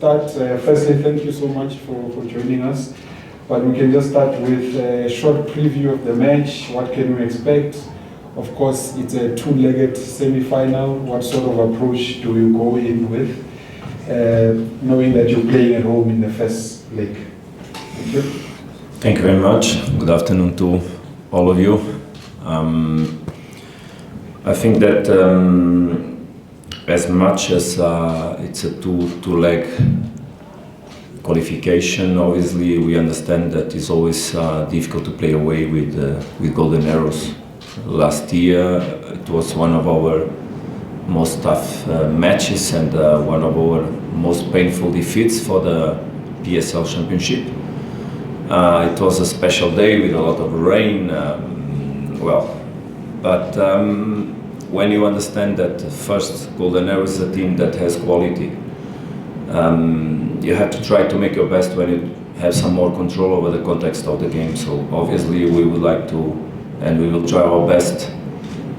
Firstly, thank you so much for joining us. But we can just start with a short preview of the match. What can we expect? Of course, it's a two-legged semi-final. What sort of approach do you go in with, knowing that you're playing at home in the first leg? Thank you. Thank you very much. Good afternoon to all of you. I think that as much as it's a two-leg qualification, obviously we understand that it's always difficult to play away with golden arrows. Last year it was one of our most tough matches and one of our most painful defeats for the PSL Championship. It was a special day with a lot of rain, but when you understand that first Golden Arrows is a team that has quality, you have to try to make your best when you have some more control over the context of the game. So obviously we would like to, and we will try our best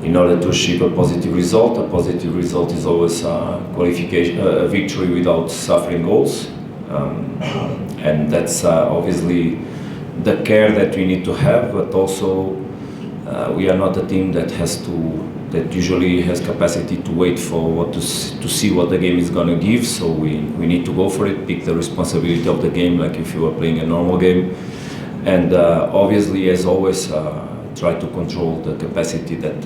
in order to achieve a positive result. A positive result is always a victory without suffering goals. And that's obviously the care that we need to have, but also we are not a team that usually has capacity to wait for to see what the game is going to give. So we need to go for it, pick the responsibility of the game like if you were playing a normal game, and obviously, as always, try to control the capacity that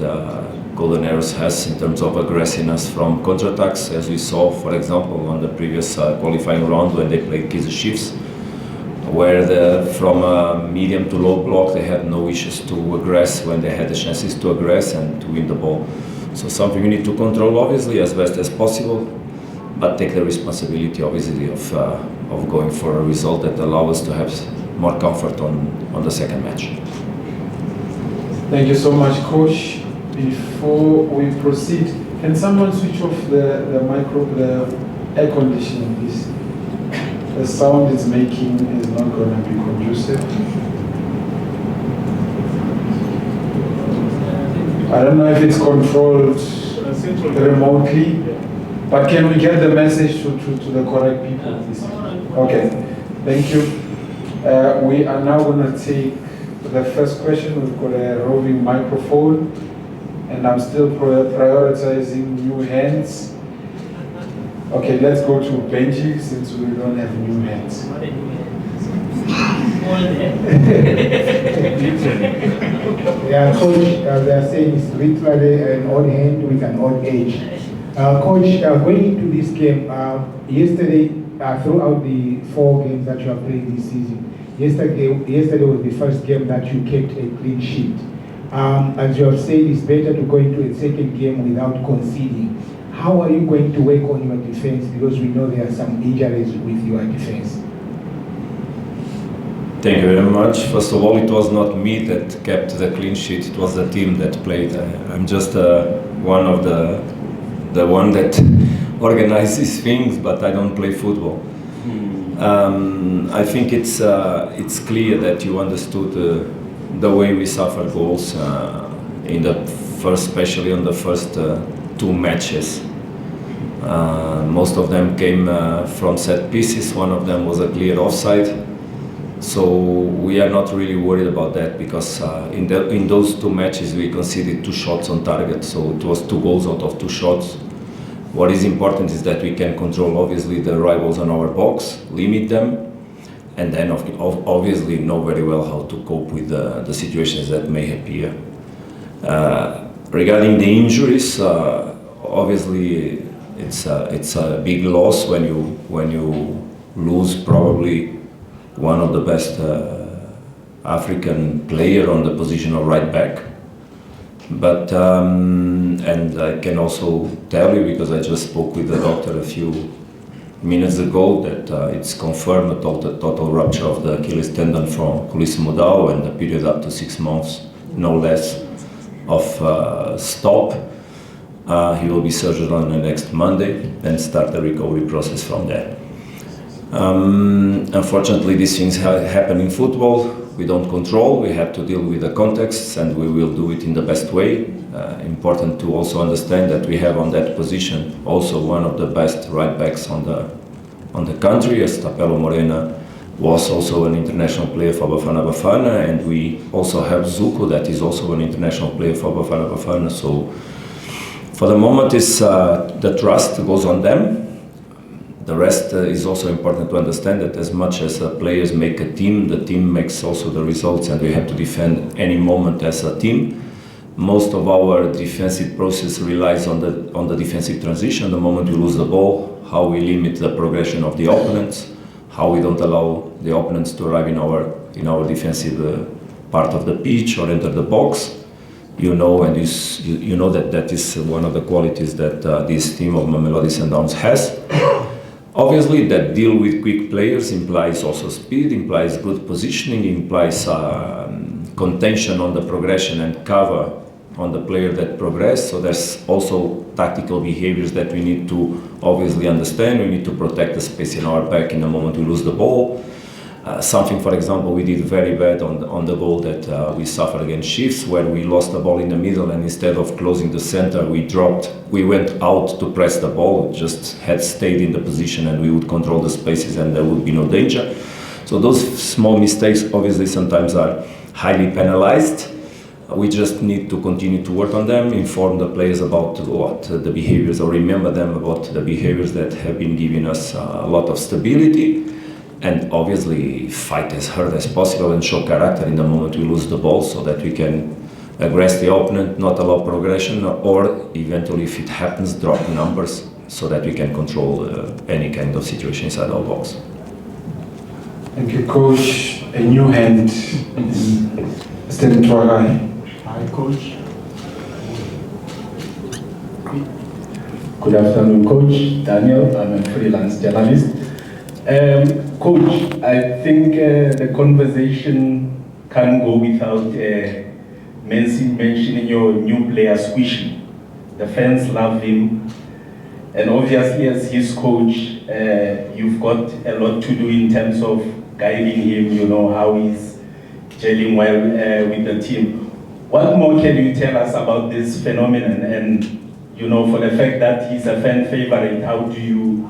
Golden Arrows has in terms of aggressiveness from counterattacks, as we saw, for example, on the previous qualifying round when they played Kaizer Chiefs, where from a medium to low block they had no issues to aggress when they had the chances to aggress and to win the ball. So something we need to control, obviously, as best as possible, but take the responsibility, obviously, of going for a result that allows us to have more comfort on the second match. Thank you so much, Coach. Before we proceed, can someone switch off the air conditioning, please? The sound it's making is not going to be conducive. I don't know if it's controlled remotely, but can we get the message to the correct people, please? Okay, thank you. We are now going to take the first question. We've got a roving microphone, and I'm still prioritizing new hands. Okay, let's go to Benji since we don't have new hands. Yeah, Coach, they are saying it's literally an old hand with an old age. Coach, going into this game, yesterday, throughout the 4 games that you have played this season, yesterday was the first game that you kept a clean sheet. As you have said, it's better to go into a second game without conceding. How are you going to work on your defense? Because we know there are some injuries with your defense. Thank you very much. First of all, it was not me that kept the clean sheet. It was the team that played. I'm just one of the one that organizes things, but I don't play football. I think it's clear that you understood the way we suffered goals especially on the first 2 matches. Most of them came from set pieces. One of them was a clear offside. So we are not really worried about that because in those 2 matches we conceded 2 shots on target. So it was 2 goals out of 2 shots. What is important is that we can control obviously the rivals on our box, limit them, and then obviously know very well how to cope with the situations that may appear. Regarding the injuries, obviously it's a big loss when you lose probably one of the best African player on the position of right back. But and I can also tell you, because I just spoke with the doctor a few minutes ago, that it's confirmed a total rupture of the Achilles tendon from Mudau, and a period up to 6 months, no less, of stop. He will be surgered on the next Monday and start the recovery process from there. Unfortunately, these things happen in football. We don't control. We have to deal with the context, and we will do it in the best way. Important to also understand that we have on that position also one of the best right backs on on the country, as Tapelo Morena was also an international player for Bafana Bafana, and we also have Zuko, that is also an international player for Bafana Bafana. So for the moment, the trust goes on them. The rest is also important to understand that as much as players make a team, the team makes also the results, and we have to defend any moment as a team. Most of our defensive process relies on the defensive transition. The moment we lose the ball, how we limit the progression of the opponents, how we don't allow the opponents to arrive in our defensive part of the pitch or enter the box. You know, and you know that is one of the qualities that this team of Mamelodi Sundowns has. Obviously, that deal with quick players implies also speed, implies good positioning, implies contention on the progression and cover on the player that progress. So there's also tactical behaviors that we need to obviously understand. We need to protect the space in our back in the moment we lose the ball. Something, for example, we did very bad on the goal that we suffered against Chiefs, where we lost the ball in the middle, and instead of closing the center, we went out to press the ball, just had stayed in the position, and we would control the spaces and there would be no danger. So those small mistakes obviously sometimes are highly penalized. We just need to continue to work on them, inform the players about what the behaviors, or remember them about the behaviors that have been giving us a lot of stability. And obviously fight as hard as possible and show character in the moment we lose the ball, so that we can aggress the opponent, not allow progression, or eventually, if it happens, drop numbers so that we can control any kind of situation inside our box. Thank you, Coach. A new hand, Mr. Ntwagai. Hi, Coach. Good afternoon, Coach. Daniel, I'm a freelance journalist. Coach, I think the conversation can't go without mentioning your new player, Skwishi. The fans love him, and obviously as his coach, you've got a lot to do in terms of guiding him, you know, how he's gelling well with the team. What more can you tell us about this phenomenon? And, you know, for the fact that he's a fan favorite, how do you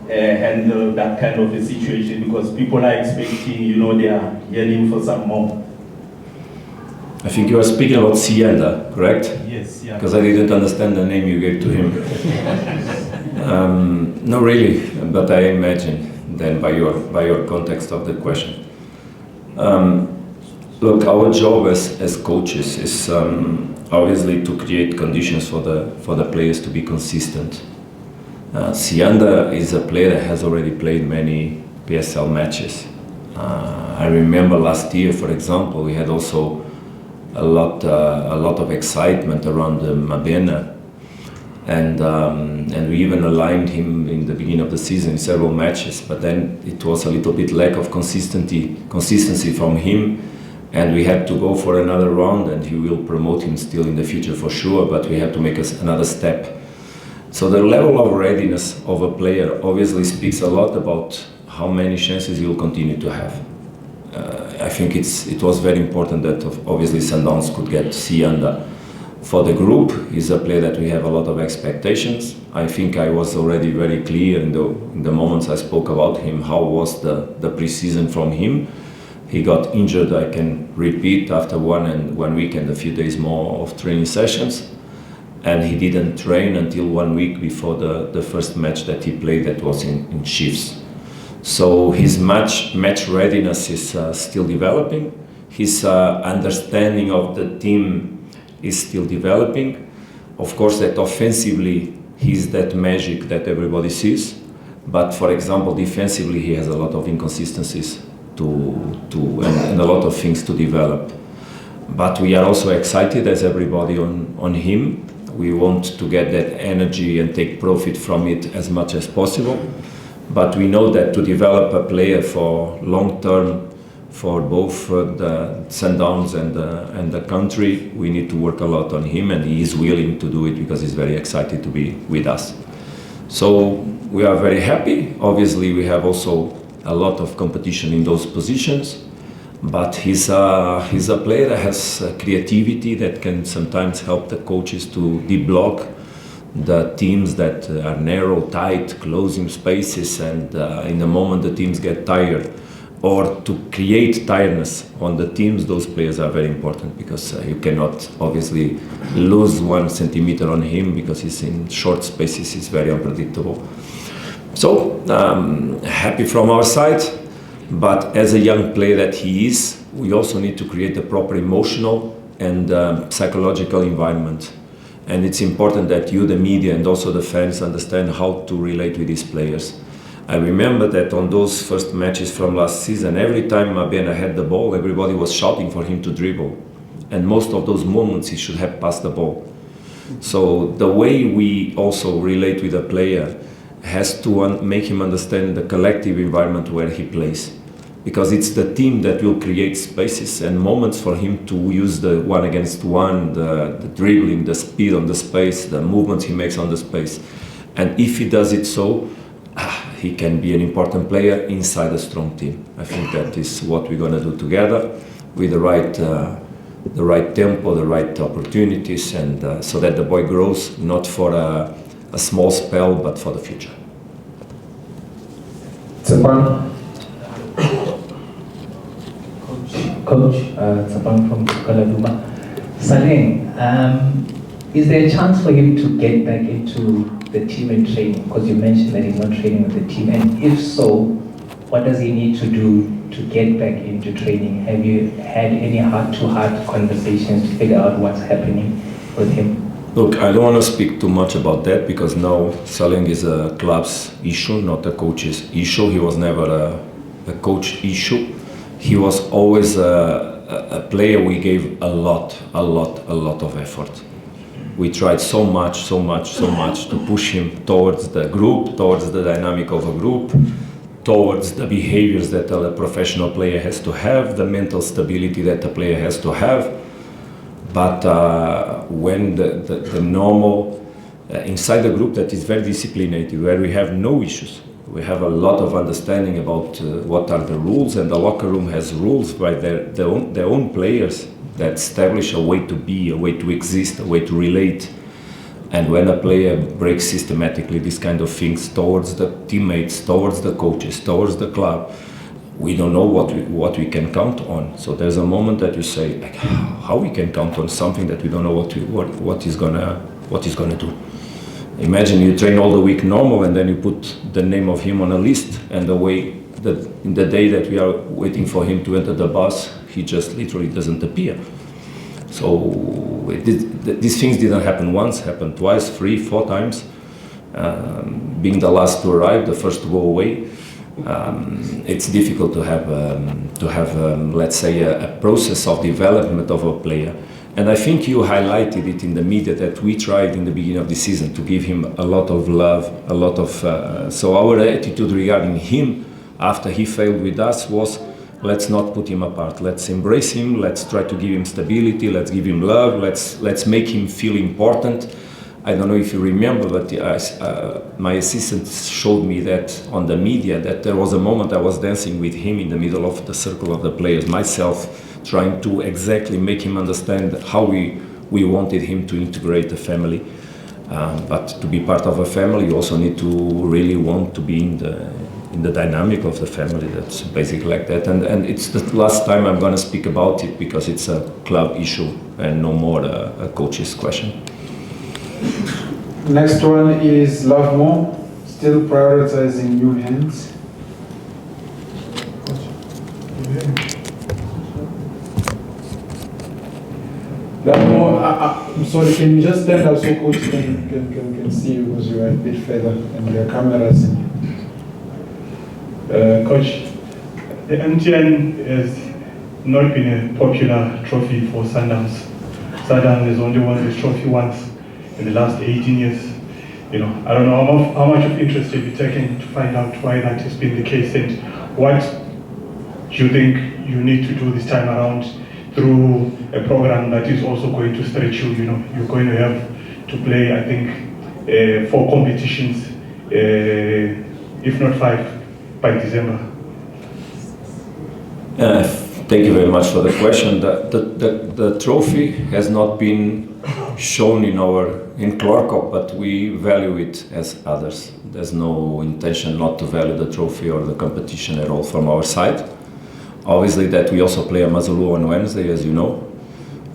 handle that kind of a situation? Because people are expecting, you know, they are yearning for some more. I think you are speaking about Sienda, correct? Yes, yeah. Because I didn't understand the name you gave to him. No, really, but I imagine then by your context of the question. Look, our job as coaches is obviously to create conditions for the players to be consistent. Sianda is a player that has already played many PSL matches. I remember last year, for example, we had also a lot of excitement around Mabena, and we even aligned him in the beginning of the season in several matches. But then it was a little bit lack of consistency from him, and we had to go for another round. And he will promote him still in the future for sure. But we have to make another step. So the level of readiness of a player obviously speaks a lot about how many chances he will continue to have. I think it was very important that obviously Sundowns could get Sianda. For the group, he's a player that we have a lot of expectations. I think I was already very clear in the moments I spoke about him, how was the pre-season from him. He got injured, I can repeat, after 1 week and a few days more of training sessions. And he didn't train until 1 week before the first match that he played, that was in Chiefs. So his match readiness is still developing. His understanding of the team is still developing. Of course, that offensively, he's that magic that everybody sees. But for example, defensively, he has a lot of inconsistencies and a lot of things to develop. But we are also excited as everybody on him. We want to get that energy and take profit from it as much as possible. But we know that to develop a player for long term, for both the Sundowns and the country, we need to work a lot on him, and he is willing to do it because he's very excited to be with us. So we are very happy. Obviously, we have also a lot of competition in those positions. But he's a player that has creativity that can sometimes help the coaches to deblock the teams that are narrow, tight, closing spaces, and in the moment the teams get tired, or to create tiredness on the teams, those players are very important, because you cannot obviously lose 1 centimeter on him, because he's in short spaces, he's very unpredictable. So, happy from our side, but as a young player that he is, we also need to create the proper emotional and psychological environment. And it's important that you, the media, and also the fans understand how to relate with these players. I remember that on those first matches from last season, every time Mabena had the ball, everybody was shouting for him to dribble. And most of those moments he should have passed the ball. So the way we also relate with a player has to make him understand the collective environment where he plays. Because it's the team that will create spaces and moments for him to use the 1 against 1, the dribbling, the speed on the space, the movements he makes on the space. And if he does it so, he can be an important player inside a strong team. I think that is what we're going to do together, with the right tempo, the right opportunities, and so that the boy grows, not for a small spell, but for the future. Tsepan. Coach, Tsepan from Kuala Saleng, is there a chance for him to get back into the team and training? Because you mentioned that he's not training with the team, and if so, what does he need to do to get back into training? Have you had any heart-to-heart conversations to figure out what's happening with him? Look, I don't want to speak too much about that, because now Saleng is a club's issue, not a coach's issue. He was never a coach issue. He was always a player we gave a lot of effort. We tried so much to push him towards the group, towards the dynamic of a group, towards the behaviors that a professional player has to have, the mental stability that a player has to have. But when the normal, inside the group that is very disciplined, where we have no issues, we have a lot of understanding about what are the rules, and the locker room has rules by their own players that establish a way to be, a way to exist, a way to relate. And when a player breaks systematically these kind of things towards the teammates, towards the coaches, towards the club, we don't know what we can count on. So there's a moment that you say, like, how we can count on something that we don't know what he's gonna do. Imagine you train all the week normal, and then you put the name of him on a list, and in the day that we are waiting for him to enter the bus, he just literally doesn't appear. So these things didn't happen once, happened twice, 3, 4 times. Being the last to arrive, the first to go away, it's difficult to have let's say a process of development of a player. And I think you highlighted it in the media that we tried in the beginning of the season to give him a lot of love, a lot of. So our attitude regarding him after he failed with us was, let's not put him apart. Let's embrace him. Let's try to give him stability. Let's give him love. Let's make him feel important. I don't know if you remember, but my assistant showed me that on the media that there was a moment I was dancing with him in the middle of the circle of the players, myself, trying to exactly make him understand how we wanted him to integrate the family. But to be part of a family, you also need to really want to be in the dynamic of the family. That's basically like that. And it's the last time I'm going to speak about it, because it's a club issue and no more a coach's question. Next one is Love More, still prioritizing new hands. Love More, I'm sorry, can you just stand up so coach can see you, because you are a bit further and there are cameras. Coach, the MTN has not been a popular trophy for Sundowns. Sundowns has only won this trophy once in the last 18 years. You know, I don't know how much of interest have you taken to find out why that has been the case, and what do you think you need to do this time around through a program that is also going to stretch you. You know, you're going to have to play, I think, 4 competitions, if not 5, by December. Thank you very much for the question. The trophy has not been shown in our in Clorco, but we value it as others. There's no intention not to value the trophy or the competition at all from our side. Obviously that we also play a Mazulu on Wednesday, as you know.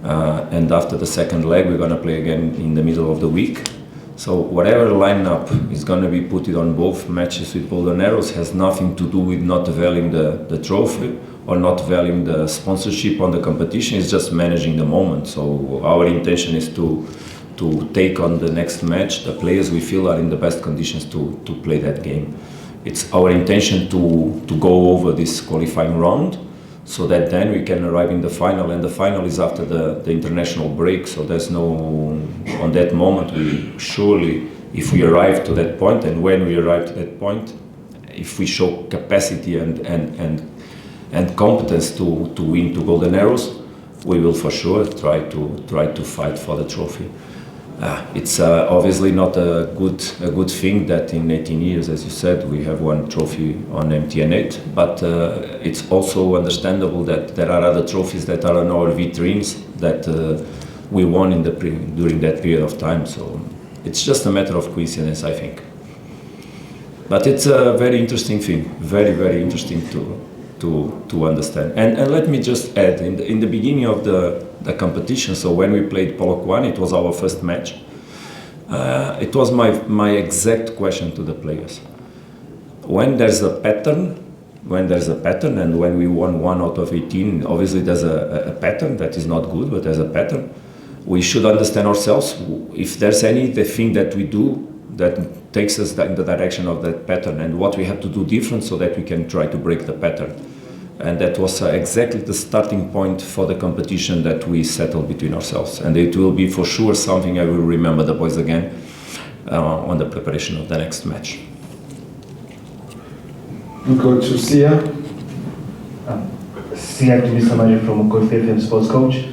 And after the second leg, we're going to play again in the middle of the week. So whatever lineup is going to be put on both matches with Golden Arrows has nothing to do with not valuing the trophy or not valuing the sponsorship on the competition. It's just managing the moment. So our intention is to take on the next match the players we feel are in the best conditions to play that game. It's our intention to go over this qualifying round so that then we can arrive in the final, and the final is after the international break, so there's no, on that moment we surely, if we arrive to that point, and when we arrive to that point, if we show capacity and competence to win 2 Golden Arrows, we will for sure try to fight for the trophy. It's obviously not a good thing that in 18 years, as you said, we have 1 trophy on MTN8, but it's also understandable that there are other trophies that are on our vitrines that we won during that period of time. So it's just a matter of coincidence, I think. But it's a very interesting thing, very interesting to understand. And let me just add, in the beginning of the competition, so when we played Polokwane, it was our first match. It was my exact question to the players. When there's a pattern, and when we won 1 out of 18, obviously there's a pattern that is not good, but there's a pattern. We should understand ourselves if there's anything that we do that takes us in the direction of that pattern, and what we have to do different so that we can try to break the pattern. And that was exactly the starting point for the competition that we settled between ourselves. And it will be for sure something I will remember the boys again on the preparation of the next match. We go to Sia. Sia Tumisamaji from Golf FM Sports Coach.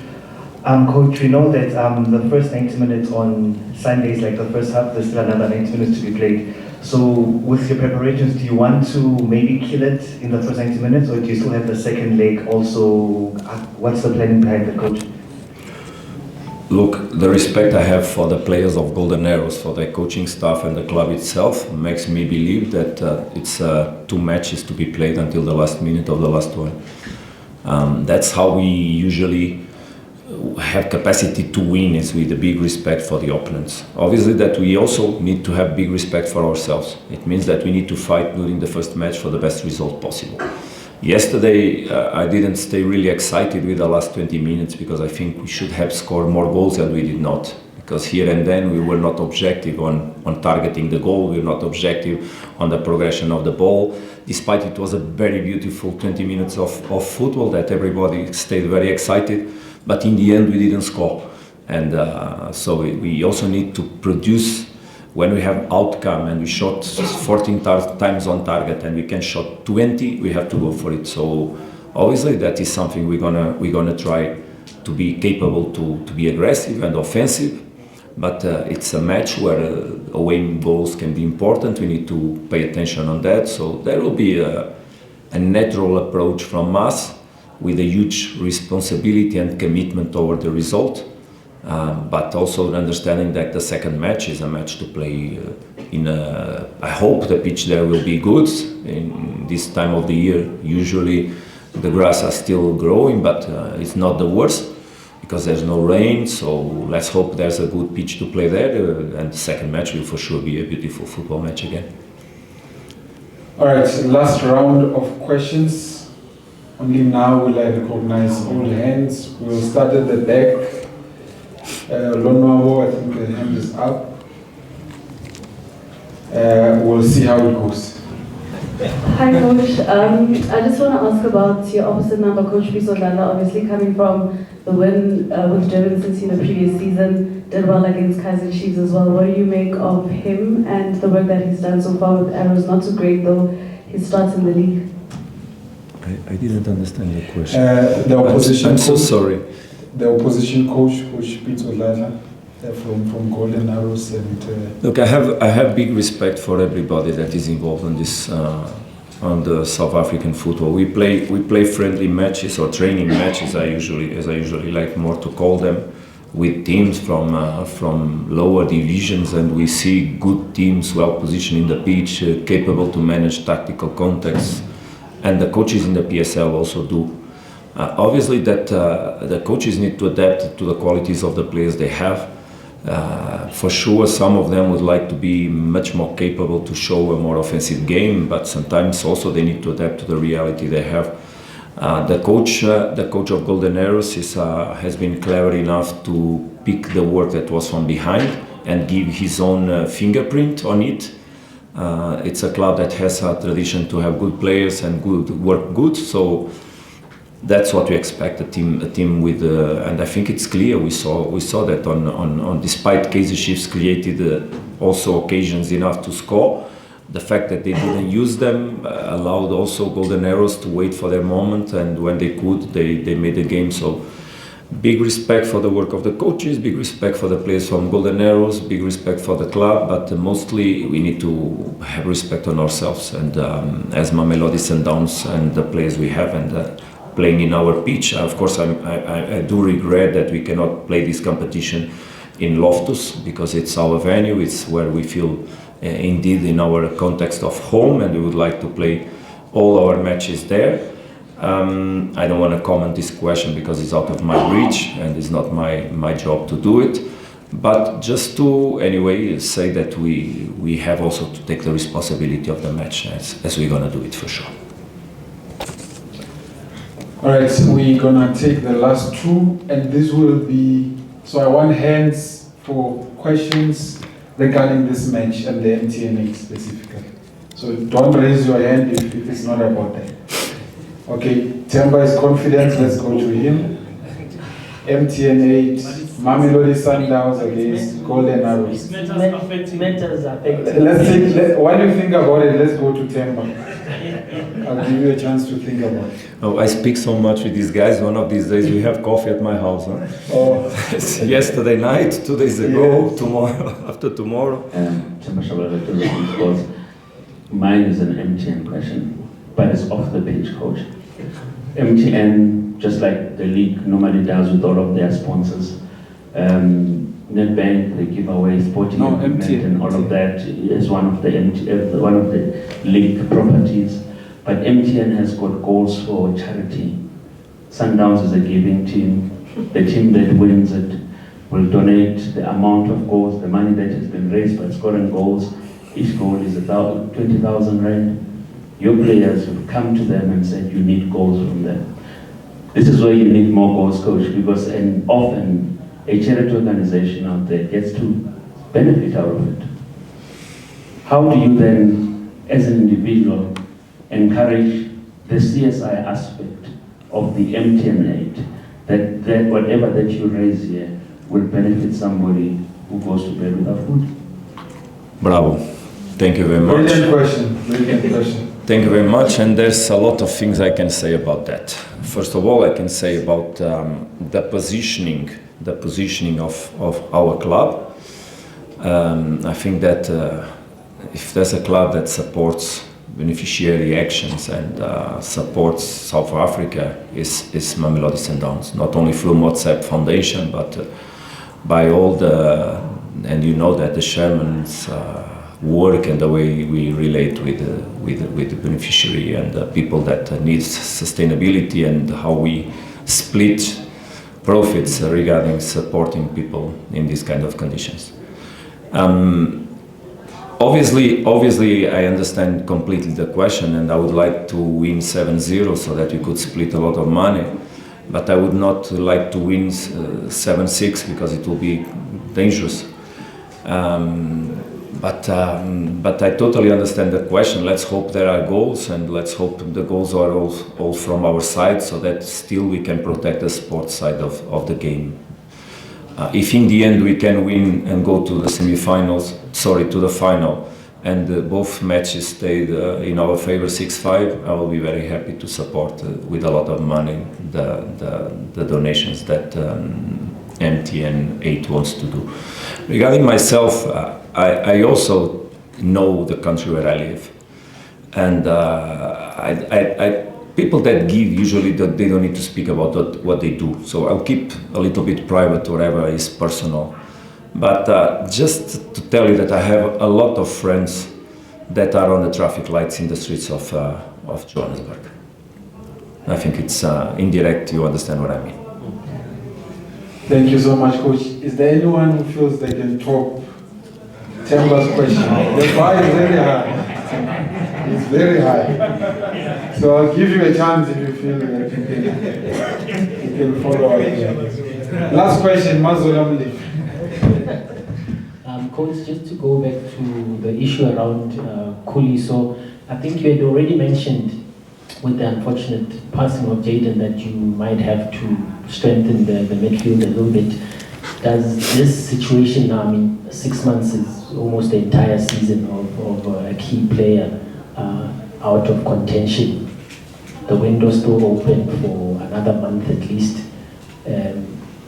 Coach, we know that the first 90 minutes on Sundays, like the first half, there's still another 90 minutes to be played. So with your preparations, do you want to maybe kill it in the first 90 minutes, or do you still have the second leg also? What's the planning behind the coach? Look, the respect I have for the players of Golden Arrows, for their coaching staff and the club itself, makes me believe that it's 2 matches to be played until the last minute of the last one. That's how we usually have capacity to win, is with a big respect for the opponents. Obviously that we also need to have big respect for ourselves. It means that we need to fight during the first match for the best result possible. Yesterday I didn't stay really excited with the last 20 minutes because I think we should have scored more goals, and we did not. Because here and then we were not objective on targeting the goal, we were not objective on the progression of the ball, despite it was a very beautiful 20 minutes of football that everybody stayed very excited. But in the end we didn't score, and so we also need to produce when we have outcome, and we shot 14 times on target and we can shot 20, we have to go for it. So obviously that is something we're gonna try to be capable to be aggressive and offensive, but it's a match where away goals can be important. We need to pay attention on that, so there will be a natural approach from us, with a huge responsibility and commitment toward the result, but also understanding that the second match is a match to play I hope the pitch there will be good. In this time of the year, usually the grass are still growing, but it's not the worst because there's no rain, so let's hope there's a good pitch to play there, and the second match will for sure be a beautiful football match again. All right, last round of questions. Only now will I recognize all hands. We'll start at the back. Lonwabo, I think the hand is up. We'll see how it goes. Hi Coach, I just want to ask about your opposite number, Coach Bisodlala, obviously coming from the win with Durban City the previous season, did well against Kaizer Chiefs as well. What do you make of him and the work that he's done so far with Arrows? Not so great though, his starts in the league. I didn't understand the question. The opposition I'm so sorry. The opposition coach, Coach Bisodlala, from Golden Arrows, and look, I have big respect for everybody that is involved in this on the South African football. We play friendly matches or training matches. As I usually like more to call them, with teams from lower divisions, and we see good teams well positioned in the pitch, capable to manage tactical contexts, and the coaches in the PSL also do. Obviously that the coaches need to adapt to the qualities of the players they have. For sure, some of them would like to be much more capable to show a more offensive game, but sometimes also they need to adapt to the reality they have. The coach of Golden Arrows has been clever enough to pick the work that was from behind and give his own fingerprint on it. It's a club that has a tradition to have good players and work good, so that's what we expect, a team with, and I think it's clear. We saw that on despite Kaizer Chiefs created also occasions enough to score. The fact that they didn't use them allowed also Golden Arrows to wait for their moment, and when they could, they made the game. So big respect for the work of the coaches, big respect for the players from Golden Arrows, big respect for the club, but mostly we need to have respect on ourselves, and as Mamelodi Sundowns and the players we have, and playing in our pitch. Of course, I do regret that we cannot play this competition in Loftus, because it's our venue, it's where we feel indeed in our context of home, and we would like to play all our matches there. I don't want to comment this question because it's out of my reach and it's not my job to do it, but just to anyway say that we have also to take the responsibility of the match as we're going to do it for sure. All right, so we're gonna take the last two, and this will be, so I want hands for questions regarding this match and the MTN8 specifically. So don't raise your hand if it's not about that. Okay, Temba is confident, let's go to him. MTN8, Mamelodi Sundowns against Golden Arrows. Matters affect. While you think about it, let's go to Temba. I'll give you a chance to think about it. Oh, I speak so much with these guys. One of these days we have coffee at my house. Huh? Oh. Yesterday night, 2 days ago, tomorrow, after tomorrow. Mine is an MTN question, but it's off the pitch, coach. MTN, just like the league normally does with all of their sponsors, NetBank, they give away sporting equipment and all of that is one of the league properties. But MTN has got goals for charity. Sundowns is a giving team. The team that wins it will donate the amount of goals, the money that has been raised by scoring goals. Each goal is 20,000 rand. Your players have come to them and said you need goals from them. This is where you need more goals, coach, because often a charity organization out there gets to benefit out of it. How do you then, as an individual, encourage the CSI aspect of the MTN8, that whatever that you raise here will benefit somebody who goes to bed without food? Bravo. Thank you very much. Brilliant question. Thank you very much, and there's a lot of things I can say about that. First of all, I can say about the positioning of our club. I think that if there's a club that supports beneficiary actions and supports South Africa is Mamelodi Sundowns, not only through WhatsApp Foundation, but by all and you know that the chairman's work and the way we relate with the beneficiary and the people that needs sustainability, and how we split profits regarding supporting people in these kind of conditions. Obviously, I understand completely the question, and I would like to win 7-0 so that we could split a lot of money. But I would not like to win 7-6 because it will be dangerous. But I totally understand the question. Let's hope there are goals, and let's hope the goals are all from our side, so that still we can protect the sports side of the game. If in the end we can win and go to the final, and both matches stayed in our favor 6-5, I will be very happy to support with a lot of money the donations that MTN8 wants to do. Regarding myself, I also know the country where I live, and people that give usually they don't need to speak about what they do. So I'll keep a little bit private, whatever is personal. But just to tell you that I have a lot of friends that are on the traffic lights in the streets of Johannesburg. I think it's indirect, you understand what I mean. Thank you so much, Coach. Is there anyone who feels they can top Temba's question? The bar is very high. It's very high. So I'll give you a chance if you feel that you can follow up here. Last question, Mazola. Coach, just to go back to the issue around Kuli, so I think you had already mentioned with the unfortunate passing of Jaden that you might have to strengthen the midfield a little bit. Does this situation now, I mean, 6 months is almost the entire season of a key player out of contention. The window's still open for another month at least.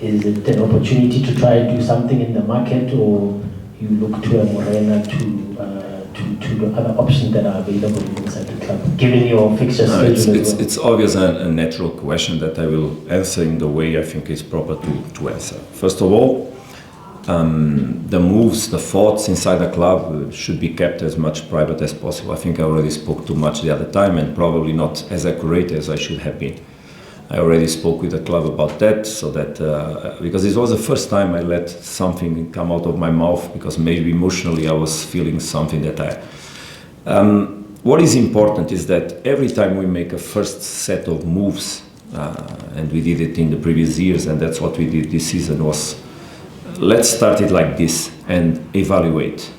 Is it an opportunity to try and do something in the market, or you look to a Morena to the other options that are available inside the club, given your fixture schedule? It's obvious a natural question that I will answer in the way I think is proper to answer. First of all, the moves, the thoughts inside the club should be kept as much private as possible. I think I already spoke too much the other time and probably not as accurate as I should have been. I already spoke with the club about that, so that because it was the first time I let something come out of my mouth, because maybe emotionally I was feeling something that what is important is that every time we make a first set of moves, and we did it in the previous years, and that's what we did this season, was let's start it like this and evaluate.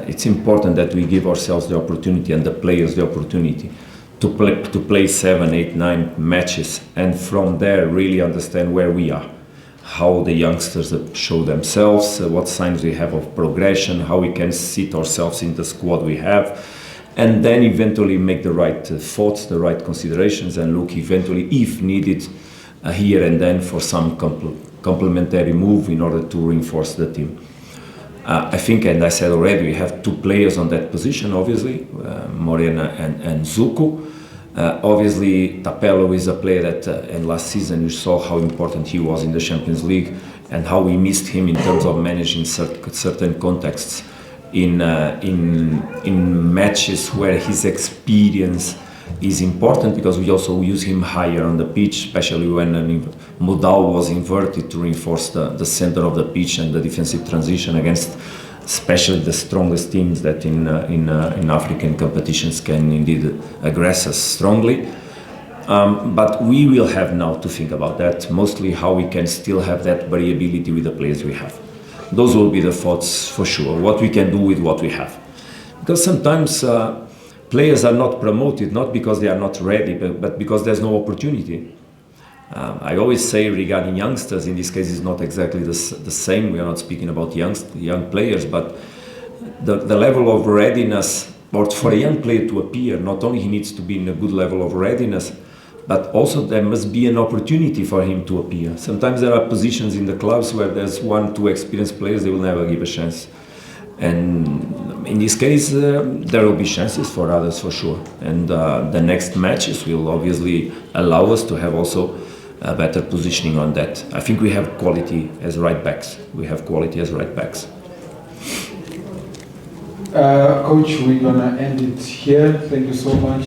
It's important that we give ourselves the opportunity and the players the opportunity to play 7, 8, 9 matches, and from there really understand where we are, how the youngsters show themselves, what signs we have of progression, how we can sit ourselves in the squad we have, and then eventually make the right thoughts, the right considerations, and look eventually, if needed, here and then for some complementary move in order to reinforce the team. I think, and I said already, we have 2 players on that position, obviously, Morena and Zuku. Obviously, Tapelo is a player that, and last season you saw how important he was in the Champions League and how we missed him in terms of managing certain contexts in matches where his experience is important, because we also use him higher on the pitch, especially when Mudau was inverted to reinforce the center of the pitch and the defensive transition against especially the strongest teams that in African competitions can indeed aggress us strongly. But we will have now to think about that, mostly how we can still have that variability with the players we have. Those will be the thoughts for sure, what we can do with what we have. Because sometimes players are not promoted, not because they are not ready, but because there's no opportunity. I always say regarding youngsters, in this case it's not exactly the same, we are not speaking about young players, but the level of readiness, or for a young player to appear, not only he needs to be in a good level of readiness, but also there must be an opportunity for him to appear. Sometimes there are positions in the clubs where there's 1, 2 experienced players, they will never give a chance. And in this case, there will be chances for others for sure. And the next matches will obviously allow us to have also a better positioning on that. I think we have quality as right backs. Coach, we're gonna end it here. Thank you so much.